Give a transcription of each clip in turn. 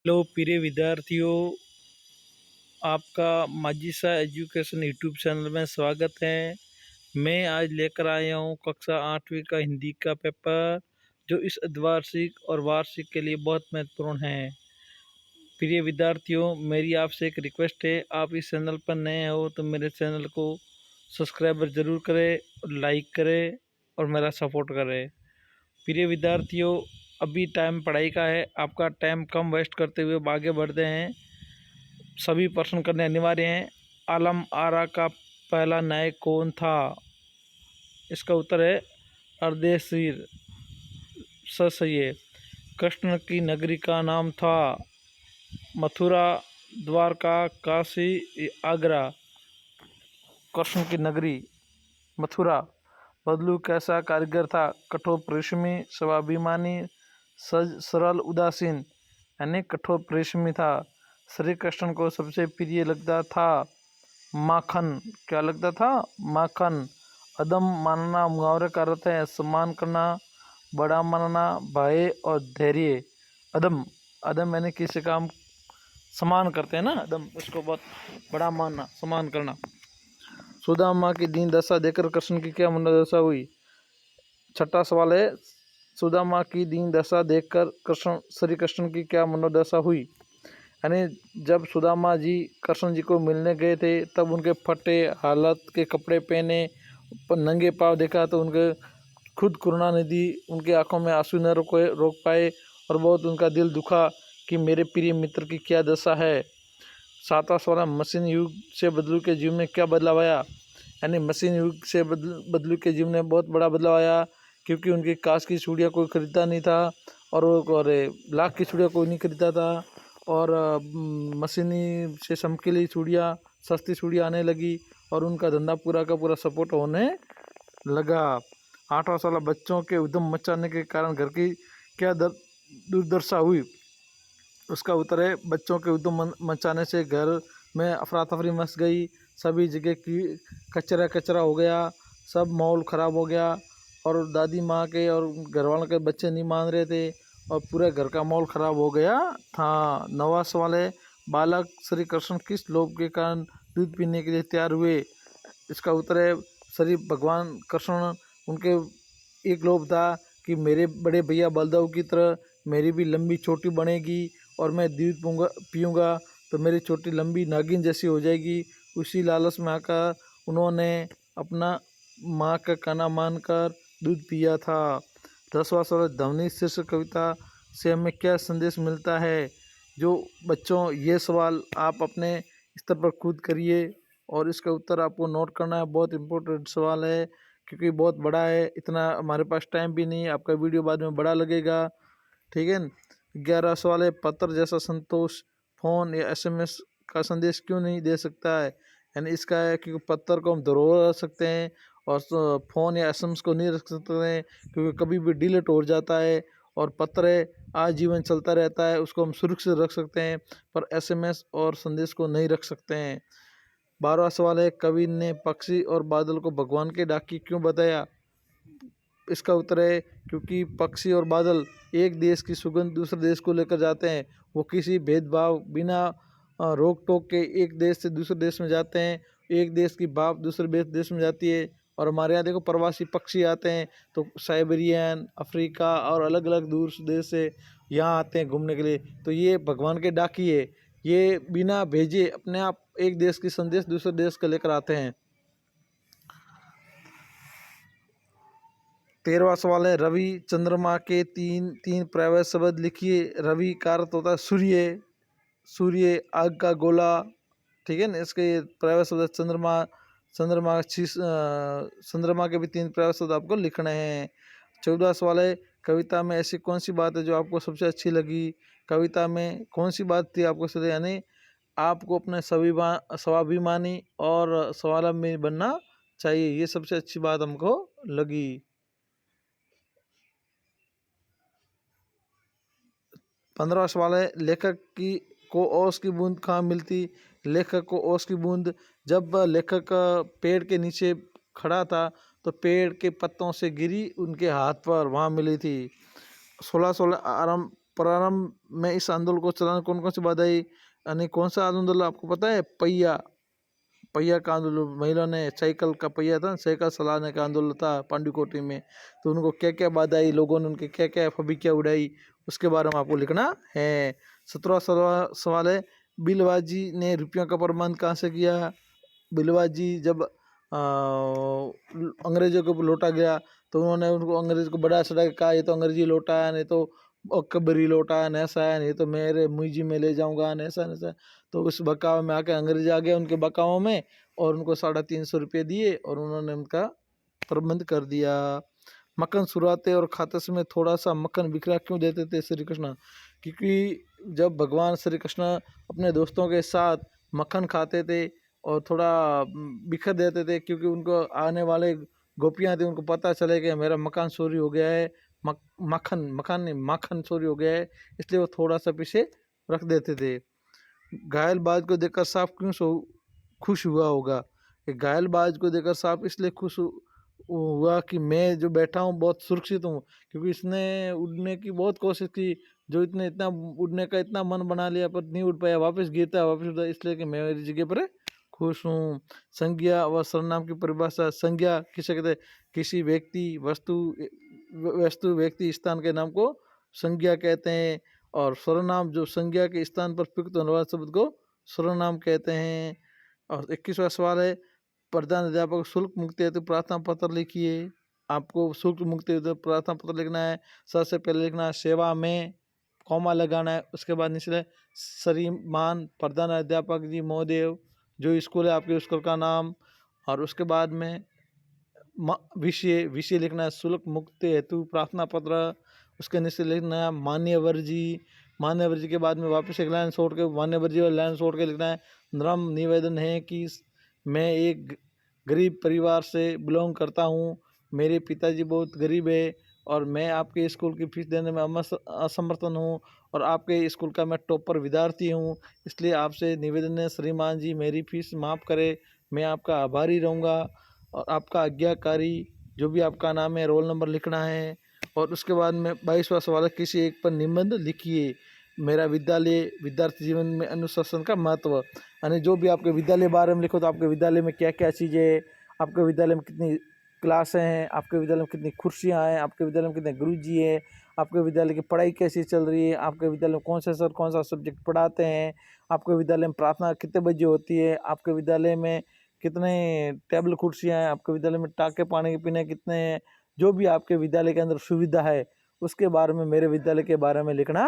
Hello प्रिय विद्यार्थियों, आपका माजिसा एजुकेशन यूट्यूब चैनल में स्वागत है। मैं आज लेकर आया हूँ कक्षा 8वीं का हिंदी का पेपर, जो इस अर्धवार्षिक और वार्षिक के लिए बहुत महत्वपूर्ण है। प्रिय विद्यार्थियों, मेरी आपसे एक रिक्वेस्ट है, आप इस चैनल पर नए हो तो मेरे चैनल को सब्सक्राइबर ज़रूर करें और लाइक करें और मेरा सपोर्ट करें। प्रिय विद्यार्थियों, अभी टाइम पढ़ाई का है, आपका टाइम कम वेस्ट करते हुए आगे बढ़ते हैं। सभी प्रश्न करने अनिवार्य हैं। आलम आरा का पहला नायक कौन था? इसका उत्तर है अर्देशीर। सही है। कृष्ण की नगरी का नाम था मथुरा, द्वारका, काशी, आगरा। कृष्ण की नगरी मथुरा। बदलू कैसा कारीगर था? कठोर परिश्रमी, स्वाभिमानी, सरल, उदासीन। यानी कठोर परिश्रमी था। श्री कृष्ण को सबसे प्रिय लगता था माखन। क्या लगता था? माखन। अदम मानना मुहावरे का अर्थ है सम्मान करना, बड़ा मानना, भय और धैर्य। अदम अदम यानी किसी का हम सम्मान करते हैं ना, अदम, उसको बहुत बड़ा मानना, सम्मान करना। सुदामा की दीन दशा देखकर कृष्ण की क्या मनोदशा हुई? छठा सवाल है, सुदामा की दीन दशा देखकर श्री कृष्ण की क्या मनोदशा हुई? यानी जब सुदामा जी कृष्ण जी को मिलने गए थे तब उनके फटे हालत के कपड़े पहने नंगे पाँव देखा तो उनके खुद करुणानिधि उनकी आंखों में आंसू न रोक पाए और बहुत उनका दिल दुखा कि मेरे प्रिय मित्र की क्या दशा है। सातवां सवाल, मशीन युग से बदलू के जीवन में क्या बदलाव आया? यानी मशीन युग से बदलू के जीवन में बहुत बड़ा बदलाव आया, क्योंकि उनकी कांच की चूड़ियाँ कोई खरीदता नहीं था और लाख की चूड़ियाँ कोई नहीं खरीदता था और मशीनी से चमकीली चूड़ियाँ, सस्ती चूड़ियाँ आने लगी और उनका धंधा पूरा का पूरा सपोर्ट होने लगा। आठवां सवाल, बच्चों के उद्यम मचाने के कारण घर की क्या दुर्दशा हुई? उसका उत्तर है बच्चों के उद्यम मचाने से घर में अफरा तफरी मच गई, सभी जगह की कचरा कचरा हो गया, सब माहौल ख़राब हो गया और दादी माँ के और घर वालों के बच्चे नहीं मान रहे थे और पूरे घर का माहौल ख़राब हो गया था। नवा सवाल है, बालक श्री कृष्ण किस लोभ के कारण दूध पीने के लिए तैयार हुए? इसका उत्तर है श्री भगवान कृष्ण, उनके एक लोभ था कि मेरे बड़े भैया बलदेव की तरह मेरी भी लंबी चोटी बनेगी और मैं दूध पीऊँगा तो मेरी चोटी लंबी नागिन जैसी हो जाएगी। उसी लालच में आकर उन्होंने अपना माँ का कहना मानकर दूध पिया था। 10वां सवाल, ध्वनि शीर्षक कविता से हमें क्या संदेश मिलता है? जो बच्चों, ये सवाल आप अपने स्तर पर खुद करिए और इसका उत्तर आपको नोट करना है। बहुत इंपॉर्टेंट सवाल है क्योंकि बहुत बड़ा है, इतना हमारे पास टाइम भी नहीं है, आपका वीडियो बाद में बड़ा लगेगा, ठीक है। 11 सवाल है, पत्र जैसा संतोष फ़ोन या एसएमएस का संदेश क्यों नहीं दे सकता है? यानी इसका है क्योंकि पत्र को हम धरोहर रख सकते हैं और फ़ोन या एसएमएस को नहीं रख सकते हैं क्योंकि कभी भी डिलीट हो जाता है और पत्र है आजीवन चलता रहता है, उसको हम सुरक्षित रख सकते हैं, पर एसएमएस और संदेश को नहीं रख सकते हैं। 12वां सवाल है, कवि ने पक्षी और बादल को भगवान के डाकी क्यों बताया? इसका उत्तर है क्योंकि पक्षी और बादल एक देश की सुगंध दूसरे देश को लेकर जाते हैं। वो किसी भेदभाव बिना रोक टोक के एक देश से दूसरे देश में जाते हैं। एक देश की भाप दूसरे देश में जाती है और हमारे यहाँ देखो प्रवासी पक्षी आते हैं तो साइबेरियन, अफ्रीका और अलग अलग दूर देश से यहाँ आते हैं घूमने के लिए। तो ये भगवान के डाकी है, ये बिना भेजे अपने आप एक देश की संदेश दूसरे देश को लेकर आते हैं। 13वां सवाल है, रवि चंद्रमा के तीन तीन पर्यायवाची शब्द लिखिए। रवि का अर्थ होता है सूर्य, सूर्य आग का गोला, ठीक है ना। इसके पर्यायवाची शब्द चंद्रमा, चंद्रमा चंद्रमा के भी तीन पर्यायवाची शब्द आपको लिखने हैं। 14वां सवाल है, कविता में ऐसी कौन सी बात है जो आपको सबसे अच्छी लगी? कविता में कौन सी बात थी आपको सबसे, यानी आपको अपने स्वाभिमानी और स्वावलंबी बनना चाहिए, ये सबसे अच्छी बात हमको लगी। 15वां सवाल है, लेखक की को ओस की बूंद कहाँ मिलती? लेखक को ओस की बूंद, जब लेखक पेड़ के नीचे खड़ा था तो पेड़ के पत्तों से गिरी उनके हाथ पर, वहाँ मिली थी। 16 आरंभ प्रारंभ में इस आंदोलन को चलाने कौन कौन सी बाधा आई, यानी कौन सा आंदोलन आपको पता है? पहिया का आंदोलन। महिला ने साइकिल का पहिया था, साइकिल चलाने का आंदोलन था पांडुकोटी में। तो उनको क्या क्या बाधा आई, लोगों ने उनके क्या क्या फबीकिया उड़ाई, उसके बारे में आपको लिखना है। 17वां सवाल है, बिलवाजी ने रुपयों का प्रबंध कहाँ से किया? बिलवाजी जब अंग्रेजों को लौटा गया तो उन्होंने उनको अंग्रेज को बड़ा चढ़ा के कहा, ये तो अंग्रेजी लौटा है, नहीं तो अकबरी लौटा है, ऐसा है, नहीं तो मेरे मुझी में ले जाऊंगा, ऐसा ऐसा। तो उस बकाव में आके अंग्रेज आ गए उनके बकावों में और उनको 350 रुपये दिए और उन्होंने उनका प्रबंध कर दिया। मक्खन सुराते और खाते समय थोड़ा सा मक्खन बिखरा क्यों देते थे श्री कृष्ण? क्योंकि जब भगवान श्री कृष्ण अपने दोस्तों के साथ मक्खन खाते थे और थोड़ा बिखर देते थे, क्योंकि उनको आने वाले गोपियाँ थी, उनको पता चले कि मेरा मकान चोरी हो गया है, माखन चोरी हो गया है, इसलिए वो थोड़ा सा पीछे रख देते थे। घायल बाज को देखकर सांप क्यों खुश हुआ होगा? घायल बाज को देखकर सांप इसलिए खुश हुआ कि मैं जो बैठा हूँ बहुत सुरक्षित हूँ, क्योंकि इसने उड़ने की बहुत कोशिश की, जो इतना उड़ने का इतना मन बना लिया पर नहीं उड़ पाया, वापस गिरता वापस उड़ता, इसलिए कि मैं मेरी जगह पर खुश हूँ। संज्ञा व सर्वनाम की परिभाषा। संज्ञा किसे कहते हैं? किसी व्यक्ति वस्तु व्यक्ति स्थान के नाम को संज्ञा कहते हैं, और सर्वनाम जो संज्ञा के स्थान पर प्रयुक्त होने वाले शब्द को सर्वनाम कहते हैं। और 21वां सवाल है, प्रधान अध्यापक शुल्क मुक्ति हेतु प्रार्थना पत्र लिखिए। आपको शुल्क मुक्ति हेतु प्रार्थना पत्र लिखना है। सबसे पहले लिखना है सेवा में, कॉमा लगाना है, उसके बाद नीचे श्रीमान प्रधान अध्यापक जी महोदय, जो स्कूल है आपके स्कूल का नाम, और उसके बाद में विषय लिखना है शुल्क मुक्ति हेतु प्रार्थना पत्र। उसके नीचे लिखना है मान्यवर जी के बाद में वापस एक लाइन छोड़ के मान्यवर जी वाली लाइन छोड़ के लिखना है नम्र निवेदन है कि मैं एक गरीब परिवार से बिलोंग करता हूँ, मेरे पिताजी बहुत गरीब है और मैं आपके स्कूल की फीस देने में असमर्थन हूँ और आपके स्कूल का मैं टॉपर विद्यार्थी हूँ, इसलिए आपसे निवेदन है श्रीमान जी मेरी फीस माफ़ करें, मैं आपका आभारी रहूँगा। और आपका आज्ञाकारी जो भी आपका नाम है, रोल नंबर लिखना है। और उसके बाद में 22वां सवाल है, किसी एक पर निबंध लिखिए। मेरा विद्यालय विद्यार्थी जीवन में अनुशासन का महत्व, यानी जो भी आपके विद्यालय बारे में लिखो, तो आपके विद्यालय में क्या क्या चीज़ें है, आपके विद्यालय में कितनी क्लासें हैं, आपके विद्यालय में कितनी कुर्सियाँ हैं, आपके विद्यालय में कितने गुरुजी हैं, आपके विद्यालय की पढ़ाई कैसी चल रही है, आपके विद्यालय में कौन से सर कौन सा सब्जेक्ट पढ़ाते हैं, आपके विद्यालय में प्रार्थना कितने बजे होती है, आपके विद्यालय में कितने टेबल कुर्सियाँ हैं, आपके विद्यालय में टाँके पानी के पीने कितने हैं, जो भी आपके विद्यालय के अंदर सुविधा है उसके बारे में मेरे विद्यालय के बारे में लिखना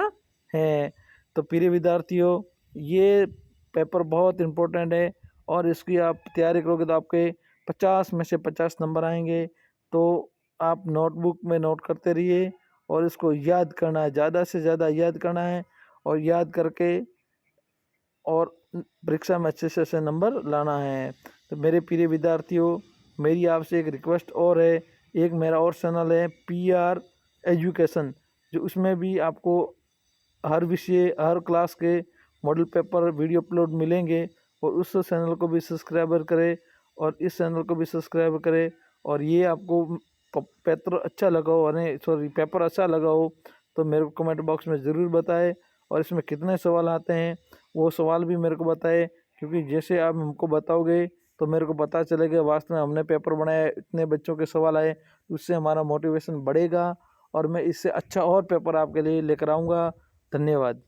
है। तो प्रिय विद्यार्थियों, ये पेपर बहुत इम्पोर्टेंट है और इसकी आप तैयारी करोगे तो आपके 50 में से 50 नंबर आएंगे। तो आप नोटबुक में नोट करते रहिए और इसको याद करना है, ज़्यादा से ज़्यादा याद करना है और याद करके और परीक्षा में अच्छे से नंबर लाना है। तो मेरे प्रिय विद्यार्थियों, मेरी आपसे एक रिक्वेस्ट और है, एक मेरा और चैनल है PR एजुकेशन, जो उसमें भी आपको हर विषय हर क्लास के मॉडल पेपर वीडियो अपलोड मिलेंगे, और उस चैनल को भी सब्सक्राइबर करें और इस चैनल को भी सब्सक्राइब करें। और ये आपको पेपर अच्छा लगा हो, पेपर अच्छा लगा हो तो मेरे को कमेंट बॉक्स में ज़रूर बताएं, और इसमें कितने सवाल आते हैं वो सवाल भी मेरे को बताएं, क्योंकि जैसे आप हमको बताओगे तो मेरे को पता चलेगा वास्तव में हमने पेपर बनाया, इतने बच्चों के सवाल आए, उससे हमारा मोटिवेशन बढ़ेगा और मैं इससे अच्छा और पेपर आपके लिए लेकर आऊँगा। धन्यवाद।